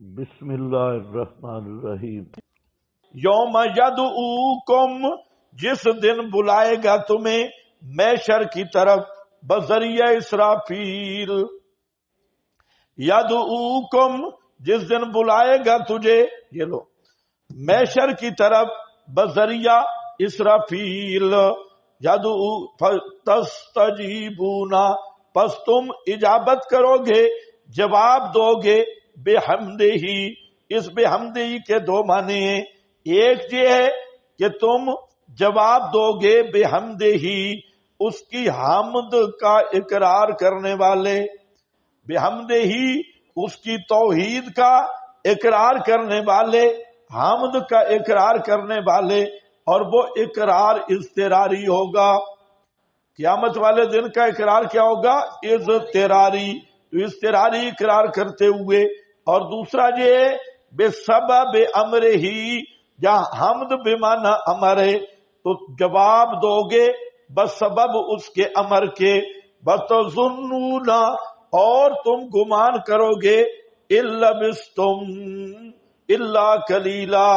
بسم اللہ الرحمن الرحیم۔ یوم یدعوکم، جس دن بلائے گا تمہیں محشر کی طرف بذریعہ اسرافیل۔ یدعوکم، جس دن بلائے گا تجھے، یہ لو، محشر کی طرف بذریعہ اسرافیل۔ یدعو فتستجیبون، پس تم اجابت کرو گے، جواب دو گے، بحمدہی۔ اس بحمدہی کے دو معنی ہیں، ایک یہ ہے کہ تم جواب دو گے بحمدہی، اس کی حمد کا اقرار کرنے والے، بحمدہی اس کی توحید کا اقرار کرنے والے، حمد کا اقرار کرنے والے، اور وہ اقرار اضطراری ہوگا۔ قیامت والے دن کا اقرار کیا ہوگا؟ اضطراری، تو اضطراری اقرار کرتے ہوئے۔ اور دوسرا یہ بے سبب امر ہی، جہاں حمد بمعنی امر ہے تو جواب دو گے بس سبب اس کے امر کے۔ بتظنون، اور تم گمان کرو گے، الا بستم الا قلیلا،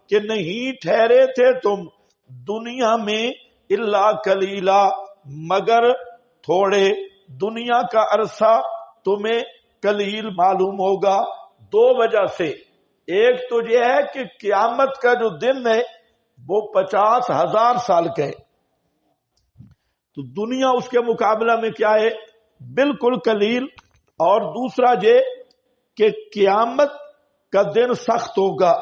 کہ نہیں ٹھہرے تھے تم دنیا میں، الا قلیلا، مگر تھوڑے۔ دنیا کا عرصہ تمہیں قلیل معلوم ہوگا دو وجہ سے۔ ایک تو یہ ہے کہ قیامت کا جو دن ہے وہ 50,000 سال کا ہے، تو دنیا اس کے مقابلہ میں کیا ہے؟ بالکل قلیل۔ اور دوسرا یہ کہ قیامت کا دن سخت ہوگا،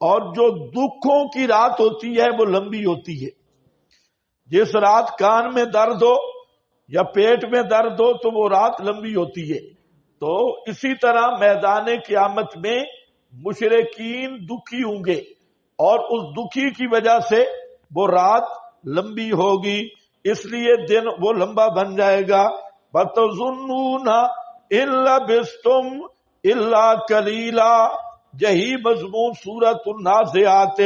اور جو دکھوں کی رات ہوتی ہے وہ لمبی ہوتی ہے۔ جس رات کان میں درد ہو یا پیٹ میں درد ہو تو وہ رات لمبی ہوتی ہے۔ تو اسی طرح میدان قیامت میں مشرکین دکھی ہوں گے، اور اس دکھی کی وجہ سے وہ رات لمبی ہوگی، اس لیے دن وہ لمبا بن جائے گا۔ بَتَظُنُّونَ إِن لَبِثْتُمْ إِلَّا قَلِيلًا، یہی مضمون سورۃ النازعات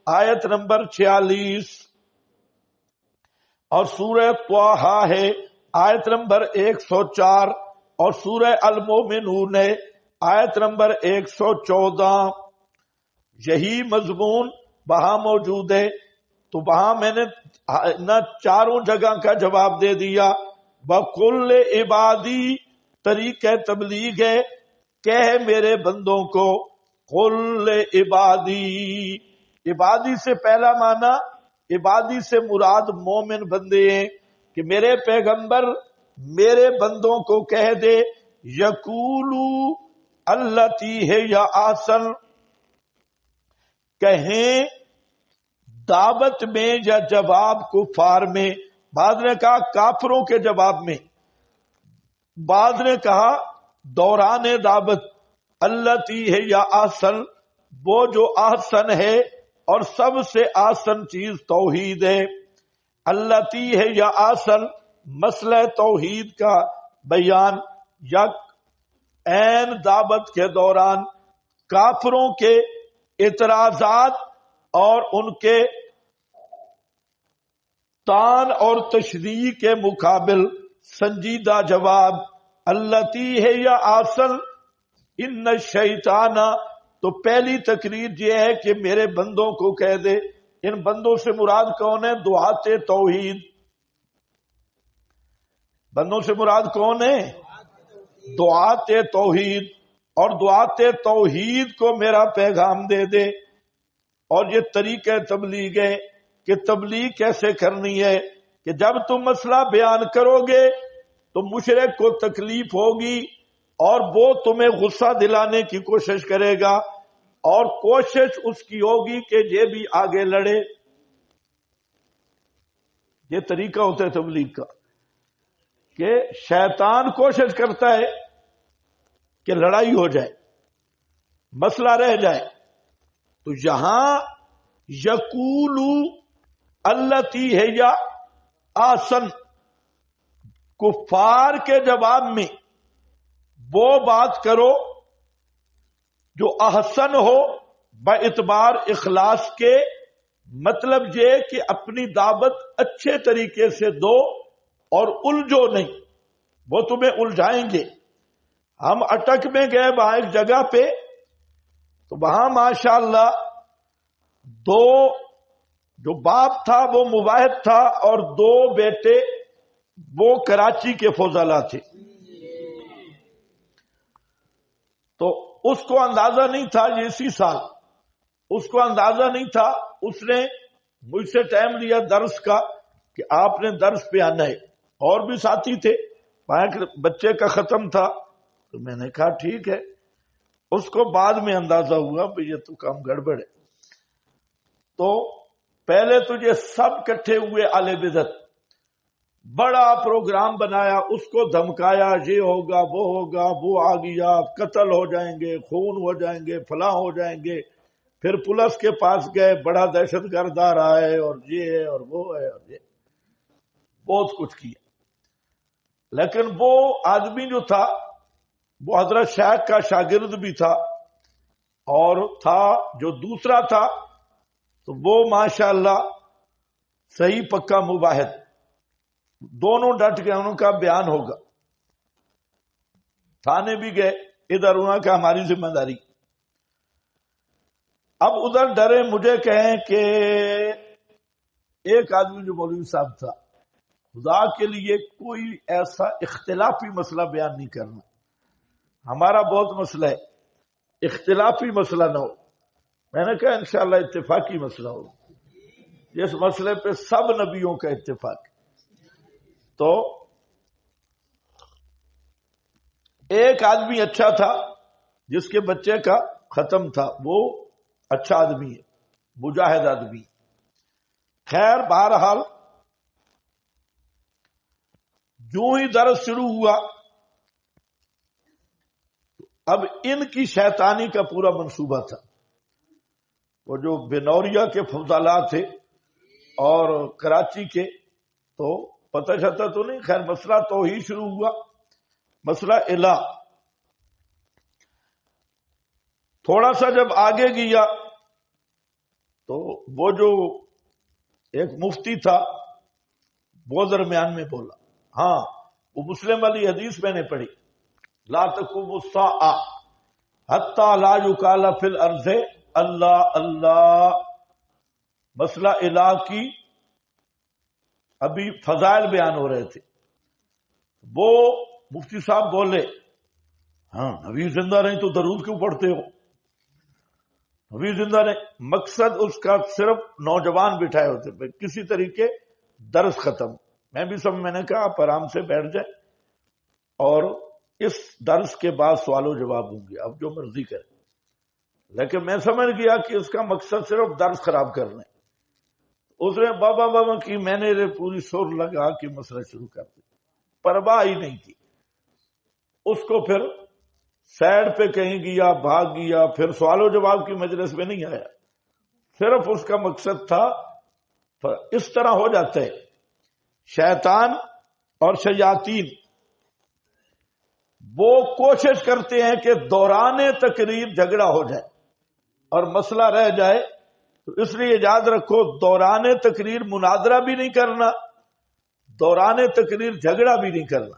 آیت نمبر 46، اور سورہ طٰہٰ ہے آیت نمبر 104، اور سورہ المومنون ہے آیت نمبر 114۔ یہی مضمون وہاں موجود ہے، تو وہاں میں نے نہ چاروں جگہ کا جواب دے دیا۔ وَقُلْ عِبَادِي، طریقہ تبلیغ ہے، کہہ میرے بندوں کو، قُلْ عِبَادِی، عبادی سے پہلا معنی، عبادی سے مراد مومن بندے ہیں، کہ میرے پیغمبر میرے بندوں کو کہہ دے، یقولو التی ہے یا آسن، کہیں دعوت میں یا جواب کفار میں۔ بعض نے کہا کافروں کے جواب میں، بعض نے کہا دوران دعوت، التی ہے یا آسن، وہ جو آسن ہے، اور سب سے آسن چیز توحید ہے۔ التی ہے یا آسن، مسئلہ توحید کا بیان، یک عین دعوت کے دوران کافروں کے اعتراضات اور ان کے تان اور تشریح کے مقابل سنجیدہ جواب۔ التی ہے یا آسن ان الشیطان، تو پہلی تقریر یہ ہے کہ میرے بندوں کو کہہ دے۔ ان بندوں سے مراد کون ہے؟ دعات توحید۔ بندوں سے مراد کون ہے؟ دعات توحید، اور دعات توحید کو میرا پیغام دے دے۔ اور یہ طریقہ تبلیغ ہے کہ تبلیغ کیسے کرنی ہے، کہ جب تم مسئلہ بیان کرو گے تو مشرک کو تکلیف ہوگی، اور وہ تمہیں غصہ دلانے کی کوشش کرے گا، اور کوشش اس کی ہوگی کہ یہ بھی آگے لڑے۔ یہ طریقہ ہوتا ہے تبلیغ کا، کہ شیطان کوشش کرتا ہے کہ لڑائی ہو جائے، مسئلہ رہ جائے، تو یہاں یقولو التی ہے یا آسن، کفار کے جواب میں وہ بات کرو جو احسن ہو باعتبار اخلاص کے، مطلب یہ کہ اپنی دعوت اچھے طریقے سے دو اور الجھو نہیں، وہ تمہیں الجھائیں گے۔ ہم اٹک میں گئے وہاں ایک جگہ پہ تو وہاں ماشاءاللہ دو جو باپ تھا وہ مواحد تھا اور دو بیٹے وہ کراچی کے فضلاء تھے. تو اس کو اندازہ نہیں تھا یہ اسی سال اس کو اندازہ نہیں تھا. اس نے مجھ سے ٹائم لیا درس کا کہ آپ نے درس پہ آنا ہے. اور بھی ساتھی تھے. بچے کا ختم تھا تو میں نے کہا ٹھیک ہے. اس کو بعد میں اندازہ ہوا کہ یہ تو کام گڑبڑ ہے. تو پہلے تو یہ سب کٹھے ہوئے اہل بدعت، بڑا پروگرام بنایا، اس کو دھمکایا یہ ہوگا وہ ہوگا، وہ آ گیا، قتل ہو جائیں گے، خون ہو جائیں گے، فلاں ہو جائیں گے. پھر پولیس کے پاس گئے، بڑا دہشت گرد آ رہا ہے اور یہ ہے اور وہ ہے اور یہ بہت کچھ کیا. لیکن وہ آدمی جو تھا وہ حضرت شیخ کا شاگرد بھی تھا اور تھا جو دوسرا تھا تو وہ ماشاءاللہ صحیح پکا مباحث. دونوں ڈٹ گئے، ان کا بیان ہوگا. تھانے بھی گئے، ادھر انہوں کا ہماری ذمہ داری. اب ادھر ڈرے مجھے کہیں کہ ایک آدمی جو مولوی صاحب تھا، خدا کے لیے کوئی ایسا اختلافی مسئلہ بیان نہیں کرنا، ہمارا بہت مسئلہ ہے، اختلافی مسئلہ نہ ہو. میں نے کہا انشاءاللہ اتفاقی مسئلہ ہو، جس مسئلے پہ سب نبیوں کا اتفاق. تو ایک آدمی اچھا تھا جس کے بچے کا ختم تھا، وہ اچھا آدمی ہے، مجاہد آدمی. خیر بہرحال جو ہی درس شروع ہوا اب ان کی شیطانی کا پورا منصوبہ تھا. وہ جو بنوریا کے فضلاء تھے اور کراچی کے، تو پتہ چلتا تو نہیں. خیر مسئلہ تو ہی شروع ہوا، مسئلہ الہ. تھوڑا سا جب آگے گیا تو وہ جو ایک مفتی تھا وہ درمیان میں بولا. ہاں وہ مسلم والی حدیث میں نے پڑھی، لا تقوم الساعہ حتی لا یقال فی الارض اللہ اللہ. مسئلہ الہ کی ابھی فضائل بیان ہو رہے تھے. وہ مفتی صاحب بولے ہاں ابھی زندہ رہیں تو درود کیوں پڑھتے ہو؟ ابھی زندہ رہیں. مقصد اس کا صرف نوجوان بٹھائے ہوتے، کسی طریقے درس ختم. میں نے کہا آپ آرام سے بیٹھ جائیں اور اس درس کے بعد سوال و جواب ہوں گے، اب جو مرضی کریں. لیکن میں سمجھ گیا کہ اس کا مقصد صرف درس خراب کرنا ہے. اس نے بابا بابا کی، میں نے پوری سر لگا کہ مسئلہ شروع کر دیا، پرواہ ہی نہیں کی. اس کو پھر سائڈ پہ کہیں گیا، بھاگ گیا، پھر سوال و جواب کی مجلس میں نہیں آیا. صرف اس کا مقصد تھا. اس طرح ہو جاتا ہے شیطان اور شیاطین، وہ کوشش کرتے ہیں کہ دوران تقریر جھگڑا ہو جائے اور مسئلہ رہ جائے. تو اس لیے یاد رکھو دوران تقریر مناظرہ بھی نہیں کرنا، دوران تقریر جھگڑا بھی نہیں کرنا.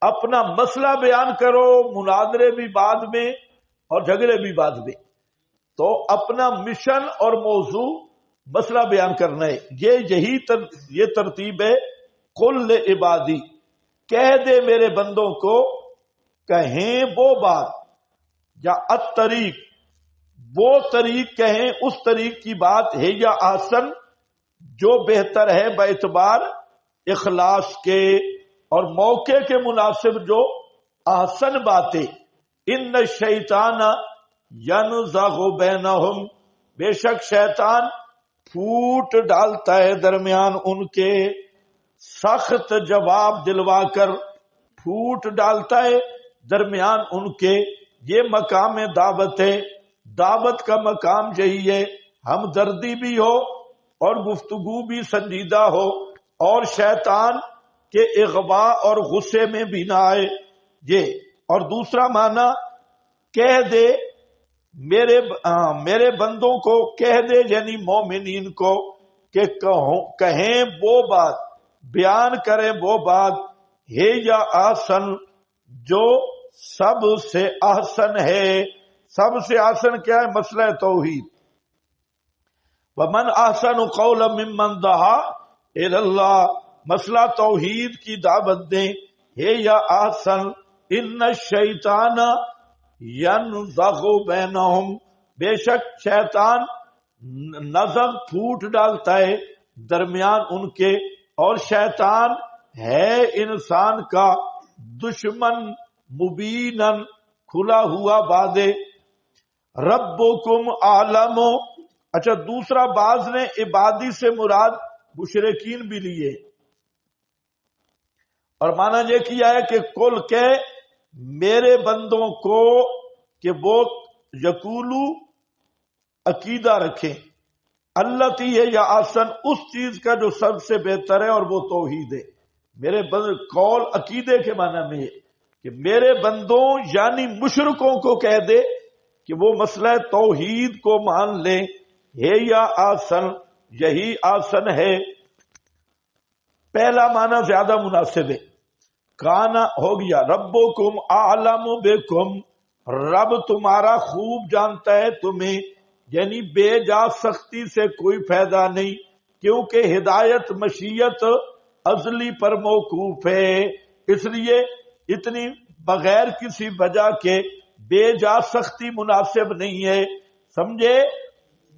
اپنا مسئلہ بیان کرو، مناظرے بھی بعد میں اور جھگڑے بھی بعد میں. تو اپنا مشن اور موضوع مسئلہ بیان کرنا ہے. یہ ترتیب ہے. قل عبادی، کہہ دے میرے بندوں کو، کہیں وہ بات، یا الطریق، وہ طریق کہیں، اس طریق کی بات ہے، یا احسن، جو بہتر ہے باعتبار اخلاص کے اور موقع کے مناسب جو احسن باتیں. ان الشیطان ینزغ بینہم، بے شک شیطان پھوٹ ڈالتا ہے درمیان ان کے، سخت جواب دلوا کر پھوٹ ڈالتا ہے درمیان ان کے. یہ مقام دعوت ہے. دعوت کا مقام یہی ہے ہمدردی بھی ہو اور گفتگو بھی سنجیدہ ہو اور شیطان کے اغوا اور غصے میں بھی نہ آئے. یہ اور دوسرا معنی کہہ دے میرے بندوں کو، کہہ دے یعنی مومنین کو کہ کہیں وہ بات، بیان کریں وہ بات ہے، یا احسن، جو سب سے احسن ہے، سب سے آسن کیا ہے؟ مسئلہ توحید. ومن احسن قولا ممن دعا الی اللہ، مسئلہ توحید کی دعوت دیں. ہے یا احسن ان الشیطان ینزغ بینہم، بے شک شیطان نزغ پھوٹ ڈالتا ہے درمیان ان کے، اور شیطان ہے انسان کا دشمن مبینن، کھلا ہوا وعدے. ربکم اعلم. اچھا دوسرا بعض نے عبادی سے مراد مشرکین بھی لیے اور مانا یہ کیا ہے کہ کل کے میرے بندوں کو کہ وہ یقولو عقیدہ رکھیں اللہ تی ہے یا آسن، اس چیز کا جو سب سے بہتر ہے اور وہ توحید ہے. میرے قول عقیدے کے معنی میں ہے کہ میرے بندوں یعنی مشرکوں کو کہہ دے کہ وہ مسئلہ توحید کو مان لیں. ہے یا آسن، یہی آسن ہے. پہلا معنی زیادہ مناسب ہے. کانا ہو گیا ربکم اعلم بکم، رب تمہارا خوب جانتا ہے تمہیں، یعنی بے جا سختی سے کوئی فائدہ نہیں، کیونکہ ہدایت مشیت ازلی پر موقوف ہے، اس لیے اتنی بغیر کسی وجہ کے بے جا سختی مناسب نہیں ہے. سمجھے؟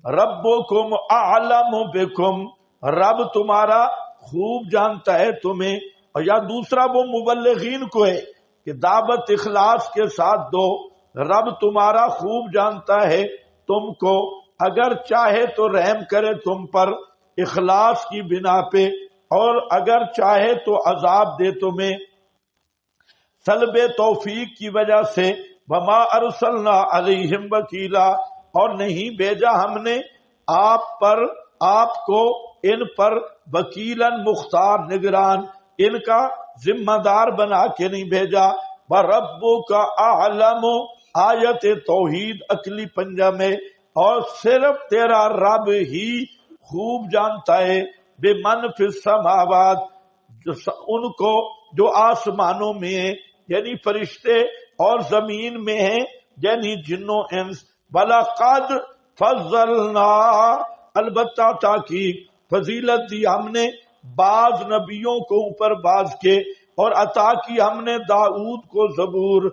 ربکم اعلم بکم، رب تمہارا خوب جانتا ہے تمہیں. اور یا دوسرا وہ مبلغین کو ہے کہ دعوت اخلاص کے ساتھ دو. رب تمہارا خوب جانتا ہے تم کو، اگر چاہے تو رحم کرے تم پر اخلاص کی بنا پہ، اور اگر چاہے تو عذاب دے تمہیں سلب توفیق کی وجہ سے. وما ارسلنا علیہم وکیلا، اور نہیں بھیجا ہم نے آپ کو ان پر وکیلن مختار نگران، ان کا ذمہ دار بنا کے نہیں بھیجا. وَرَبُّكَ أَعْلَمُ، آیت توحید عقلی پنجہ میں، اور صرف تیرا رب ہی خوب جانتا ہے بے من فی السماوات، ان کو جو آسمانوں میں ہیں یعنی فرشتے، اور زمین میں ہیں یعنی جنوں انس. وَلَقَدْ فَضَّلْنَا، البتہ تاکید فضیلت دی ہم نے بعض نبیوں کو اوپر بعض کے، اور عطا کی ہم نے داؤد کو زبور.